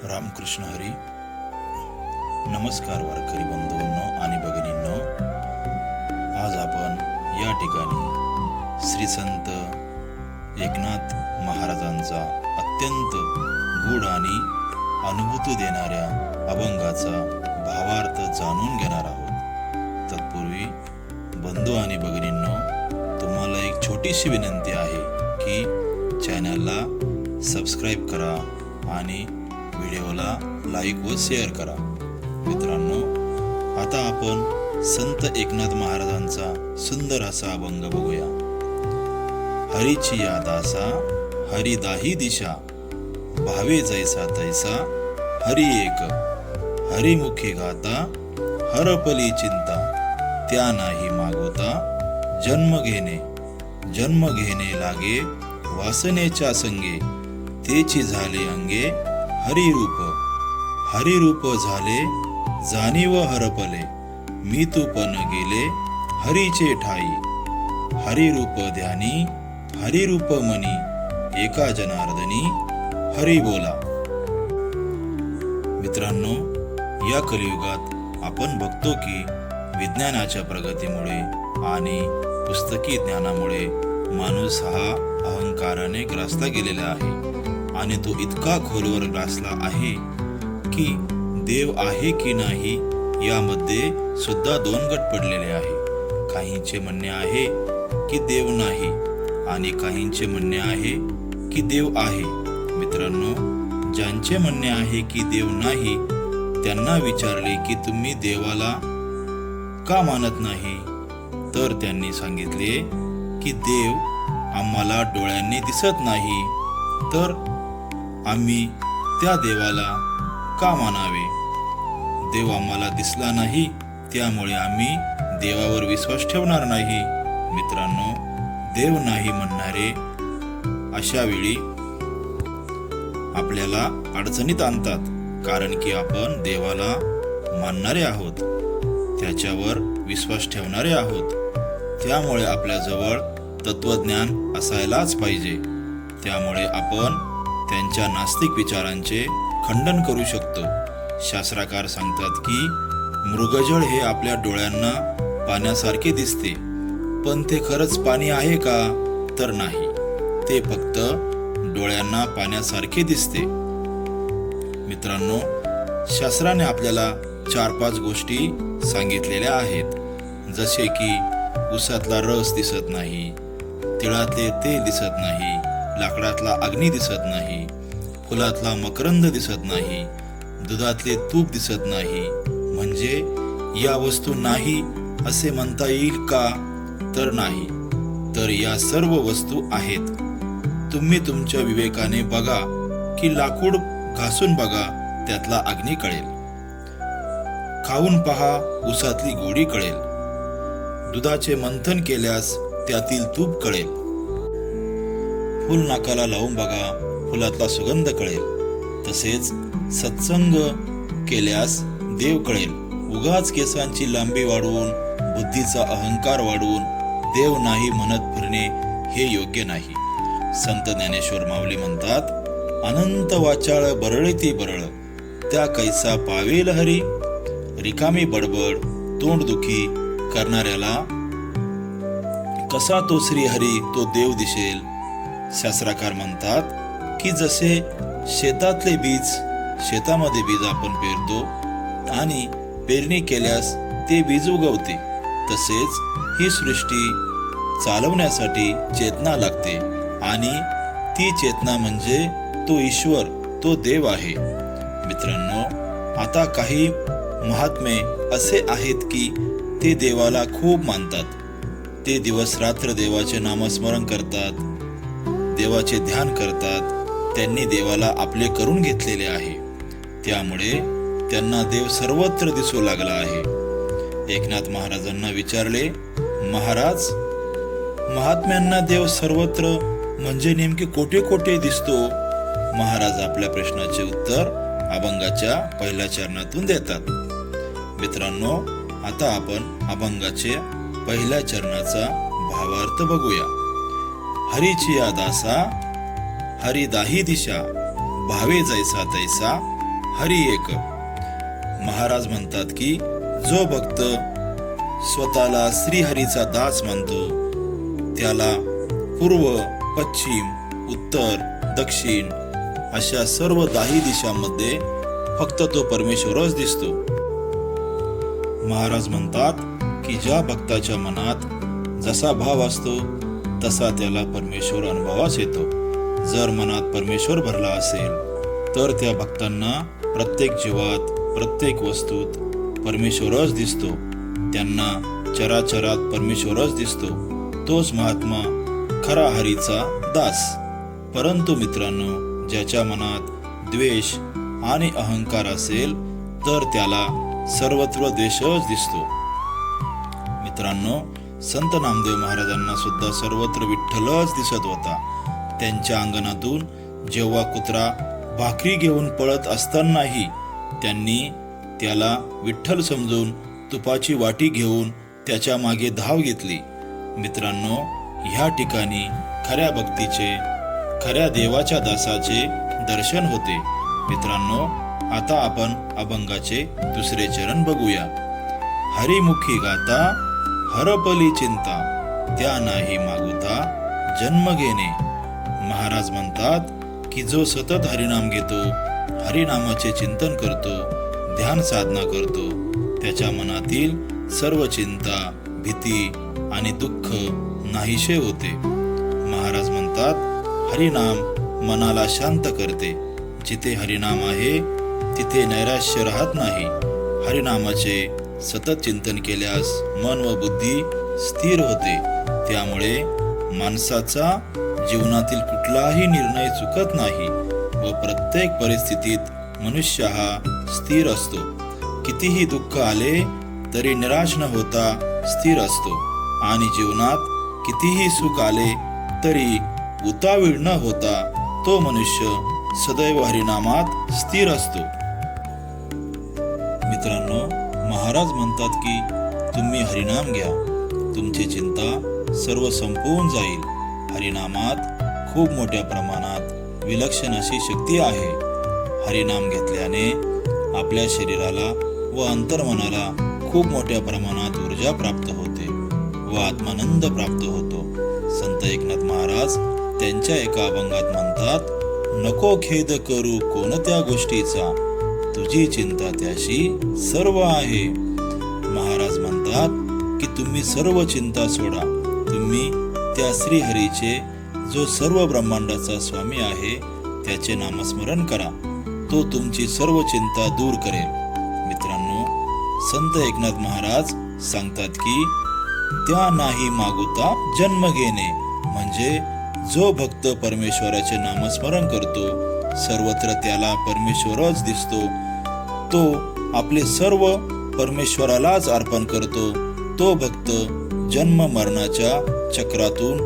रामकृष्ण हरी. नमस्कार वारकरी बंधूंनो आणि भगिनींनो. आज आपण या ठिकाणी श्री संत एकनाथ महाराजांचा अत्यंत गूढ आणि अनुभूती देणाऱ्या अभंगाचा भावार्थ जाणून घेणार आहोत. तत्पूर्वी बंधू आणि भगिनींनो, तुम्हाला एक छोटीशी विनंती आहे की चॅनलला सबस्क्राईब करा आणि व्हिडिओला लाईक व शेअर करा. मित्रांनो, आता आपण संत एकनाथ महाराजांचा सुंदर असा अभंग बघूया. हरीची या दासा हरी दाही दिशा, भावे जैसा तैसा हरी एक. हरिमुखी गाता हरपली चिंता, त्या नाही मागोता जन्म घेणे लागे वासनेच्या संगे. तेची झाले अंगे हरिरूप झाले जाणीव हरपले. मी तू पण गेले हरीचे ठाई. हरिरूप ध्यानी हरिरूप मनी, एका जनार्दनी हरी बोला. मित्रांनो, या कलियुगात आपण बघतो की विज्ञानाच्या प्रगतीमुळे आणि पुस्तकी ज्ञानामुळे माणूस हा अहंकाराने ग्रासला गेलेला आहे आणि तो इतका खोलवर ग्रासला आहे की देव आहे की नाही यामध्ये सुद्धा दोन गट पडलेले आहे. काहींचे म्हणणे आहे की देव नाही आणि काहींचे म्हणणे आहे की देव आहे. मित्रांनो, ज्यांचे म्हणणे आहे की देव नाही त्यांना विचारले की तुम्ही देवाला का मानत नाही, तर त्यांनी सांगितले की देव आम्हाला डोळ्यांनी दिसत नाही, तर आम्ही त्या देवाला का मानावे. देव आम्हाला दिसला नाही त्यामुळे आम्ही देवावर विश्वास ठेवणार नाही. मित्रांनो, देव नाही म्हणणारे अशा वेळी आपल्याला अडचणीत आणतात, कारण की आपण देवाला मानणारे आहोत, त्याच्यावर विश्वास ठेवणारे आहोत. त्यामुळे आपल्याजवळ तत्वज्ञान असायलाच पाहिजे. त्यामुळे आपण त्यांच्या नास्तिक विचारांचे खंडन करू शकतो. शास्त्रकार सांगतात की मृगजळ हे आपल्या डोळ्यांना पाण्यासारखे दिसते, पण ते खरंच पाणी आहे का, तर नाही, ते फक्त डोळ्यांना पाण्यासारखे दिसते. मित्रांनो, शास्त्राने आपल्याला 4-5 गोष्टी सांगितलेल्या आहेत, जसे की उसातला रस दिसत नाही, तिळातले तेल दिसत नाही, लाकडातला अग्नी दिसत नाही, फुलातला मकरंद दिसत नाही, दुधातले तूप दिसत नाही. म्हणजे या वस्तू नाही असे म्हणता येईल का, तर नाही, तर या सर्व वस्तू आहेत. तुम्ही तुमच्या विवेकाने बघा की लाकूड घासून बघा, त्यातला अग्नी कळेल. खाऊन पहा, उसातली गोडी कळेल. दुधाचे मंथन केल्यास त्यातील तूप कळेल. फुल नाकाला लावून बघा, फुलातला सुगंध कळेल. तसेच सत्संग केल्यास देव कळेल. उगाच केसांची लांबी वाढवून, बुद्धीचा अहंकार वाढवून देव नाही म्हणत फिरणे हे योग्य नाही. संत ज्ञानेश्वर माऊली म्हणतात, अनंत वाचाळ बरळे ती बरळ, त्या कैसा पावेल हरी. रिकामी बडबड तोंड दुखी करणाऱ्याला कसा तो श्रीहरी तो देव दिसेल. शास्त्रकार म्हणतात की जसे शेतातले बीज, शेतामध्ये बीज आपण पेरतो आणि पेरणी केल्यास ते बीज उगवते, तसेच ही सृष्टी चालवण्यासाठी चेतना लागते आणि ती चेतना म्हणजे तो ईश्वर, तो देव आहे. मित्रांनो, आता काही महात्मे असे आहेत की ते देवाला खूप मानतात. ते दिवस रात्र देवाचे नामस्मरण करतात, देवाचे ध्यान करतात. त्यांनी देवाला आपले करून घेतलेले आहे, त्यामुळे त्यांना देव सर्वत्र दिसू लागला आहे. एकनाथ महाराजांना विचारले, महाराज, महात्म्यांना देव सर्वत्र म्हणजे नेमके कोठे कोठे दिसतो. महाराज आपल्या प्रश्नाचे उत्तर अभंगाच्या पहिल्या चरणातून देतात. मित्रांनो, आता आपण अभंगाचे पहिल्या चरणाचा भावार्थ बघूया. हरीची या दासा हरी दाही दिशा, भावे जैसा तैसा हरी एक. महाराज म्हणतात की जो भक्त स्वतःला श्रीहरीचा दास मानतो त्याला पूर्व, पश्चिम, उत्तर, दक्षिण अशा सर्व 10 दिशांमध्ये फक्त तो परमेश्वरच दिसतो. महाराज म्हणतात की ज्या भक्ताच्या मनात जसा भाव असतो तसा त्याला परमेश्वर अनुभवास येतो. जर मनात परमेश्वर भरला असेल तर त्या भक्तांना प्रत्येक जीवात, प्रत्येक वस्तूत परमेश्वरच दिसतो. त्यांना चराचरात परमेश्वरच दिसतो. तोच महात्मा खरा हरीचा दास. परंतु मित्रांनो, ज्याच्या मनात द्वेष आणि अहंकार असेल तर त्याला सर्वत्र द्वेषच दिसतो. मित्रांनो, संत नामदेव महाराजांना सुद्धा सर्वत्र विठ्ठलच दिसत होता. त्यांच्या अंगणातून जेव्हा कुत्रा भाकरी घेऊन पळत असतानाही त्यांनी त्याला विठ्ठल समजून तुपाची वाटी घेऊन त्याच्या मागे धाव घेतली. मित्रांनो, ह्या ठिकाणी खऱ्या भक्तीचे, खऱ्या देवाच्या दासाचे दर्शन होते. मित्रांनो, आता आपण अभंगाचे 2 चरण बघूया. हरिमुखी गाता हरपली चिंता, त्या नाही मागुता जन्म घेणे. महाराज म्हणतात की जो सतत हरिनाम घेतो, हरिनामाचे चिंतन करतो, ध्यान साधना करतो, त्याच्या मनातील सर्व चिंता, भीती आणि दुःख नाहीसे होते. महाराज म्हणतात हरिनाम मनाला शांत करते. जिथे हरिनाम आहे तिथे नैराश्य राहत नाही. हरिनामाचे सतत चिंतन केल्यास मन व बुद्धी स्थिर होते. त्यामुळे माणसाचा जीवनातील कुठलाही निर्णय चुकत नाही व प्रत्येक परिस्थितीत मनुष्य हा स्थिर असतो. कितीही दुःख आले तरी निराश न होता स्थिर असतो आणि जीवनात कितीही सुख आले तरी उतावीळ न होता तो मनुष्य सदैव हरिनामात स्थिर असतो. मित्रांनो, महाराज म्हणतात की तुम्ही हरिनाम घ्या, तुमची चिंता सर्व संपवून जाईल. हरिनामात खूप मोठ्या प्रमाणात विलक्षण अशी शक्ती आहे. हरिनाम घेतल्याने आपल्या शरीराला व अंतर्मनाला खूप मोठ्या प्रमाणात ऊर्जा प्राप्त होते व आत्मानंद प्राप्त होतो. संत एकनाथ महाराज त्यांच्या एका अभंगात म्हणतात, नको खेद करू कोणत्या गोष्टीचा, तुझी चिंता त्याशी सर्व आहे. महाराज म्हणतात की तुम्ही सर्व चिंता सोडा. तुम्ही त्या श्रीहरीचे, जो सर्व ब्रह्मांडाचा स्वामी आहे, त्याचे नामस्मरण करा. तो तुमची सर्व चिंता दूर करेल. मित्रांनो, संत एकनाथ महाराज सांगतात की त्या नाही मागुता जन्म घेणे, म्हणजे जो भक्त परमेश्वराचे नामस्मरण करतो सर्वत्र त्याला परमेश्वरच दिसतो. तो आपले सर्व परमेश्वरालाच अर्पण करतो. तो भक्त जन्म मरणाच्या चक्रातून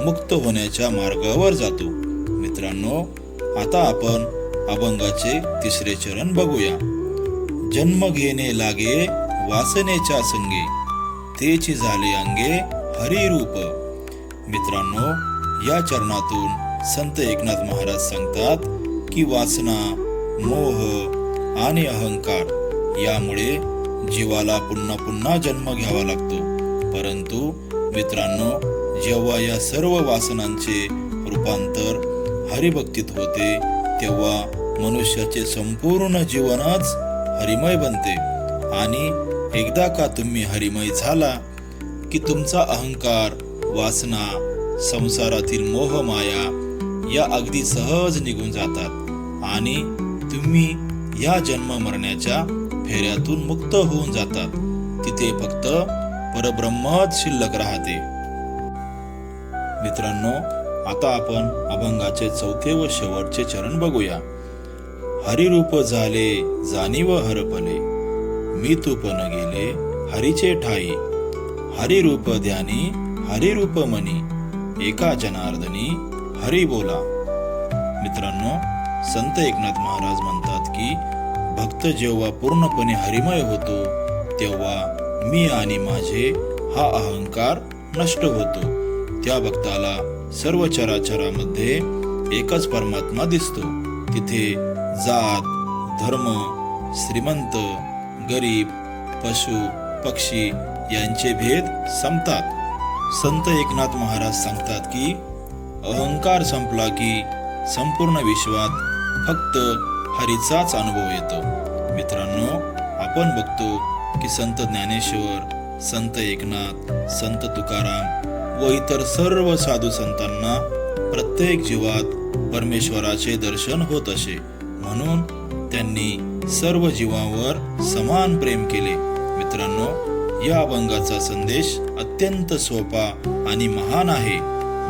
मुक्त होण्याच्या मार्गावर जातो. मित्रांनो, आता आपण अभंगाचे 3 चरण बघूया. जन्म घेणे लागे वासनेच्या संगे, तेची झाले अंगे हरिरूप. मित्रांनो, या चरणातून संत एकनाथ महाराज सांगतात की वासना, मोह आणि अहंकार यामुळे जीवाला पुन्हा पुन्हा जन्म घ्यावा लागतो. परंतु मित्रांनो, जेव्हा या सर्व वासनांचे रूपांतर हरिभक्तीत होते तेव्हा मनुष्याचे संपूर्ण जीवनच हरिमय बनते. आणि एकदा का तुम्ही हरिमय झाला की तुमचा अहंकार, वासना, संसारातील मोह, माया या अगदी सहज निघून जातात आणि तुम्ही या जन्म मरण्याच्या फेऱ्यातून मुक्त होऊन जातात. तिथे फक्त परब्रह्मच शिल्लक राहते. मित्रांनो, आता आपण अभंगाचे 4 व शेवटचे चरण बघूया. हरिरूप झाले जाणीव हरपले, मी तूप न गेले हरीचे ठाई. हरिरूप ध्यानी हरिरूप मनी, एका जनार्दनी हरी बोला. मित्रांनो, संत एकनाथ महाराज म्हणतात की भक्त जेव्हा पूर्णपणे हरिमय होतो तेव्हा मी आणि माझे हा अहंकार नष्ट होतो. त्या भक्ताला सर्व चराचरामध्ये एकच परमात्मा दिसतो. तिथे जात, धर्म, श्रीमंत, गरीब, पशु, पक्षी यांचे भेद संपतात. संत एकनाथ महाराज सांगतात की अहंकार संपला की संपूर्ण विश्वात फक्त हरीचाच अनुभव येतो. मित्रांनो, आपण बघतो की संत ज्ञानेश्वर, संत एकनाथ, संत तुकाराम व इतर सर्व साधू संतांना प्रत्येक जीवात परमेश्वराचे दर्शन होत असे. म्हणून त्यांनी सर्व जीवांवर समान प्रेम केले. मित्रांनो, या अभंगाचा संदेश अत्यंत सोपा आणि महान आहे.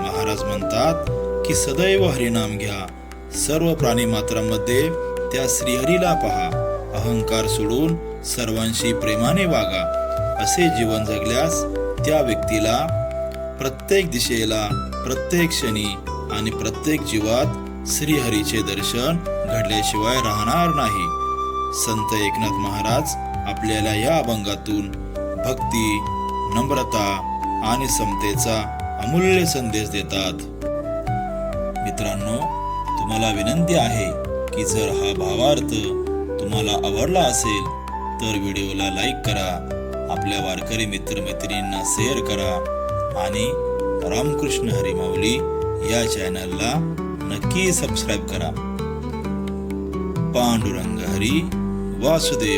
महाराज म्हणतात की सदैव हरिनाम घ्या, सर्व प्राणी मात्रांमध्ये त्या श्रीहरीला पहा, अहंकार सोडून सर्वांशी प्रेमाने वागा. असे जीवन जगल्यास त्या व्यक्तीला प्रत्येक दिशेला, प्रत्येक क्षणी आणि प्रत्येक जीवात श्रीहरीचे दर्शन घडल्याशिवाय राहणार नाही. संत एकनाथ महाराज आपल्याला या अभंगातून भक्ती, नम्रता आणि समतेचा अमूल्य संदेश देतात. मित्रांनो, तुम्हाला विनंती आहे की जर हा भावार्थ तुम्हाला आवडला असेल तर व्हिडिओला लाईक करा, आपल्या वारकरी मित्रमैत्रिणींना शेअर करा आणि रामकृष्ण हरी माऊली या चॅनलला नक्की सबस्क्राईब करा. पांडुरंग हरी वासुदेव.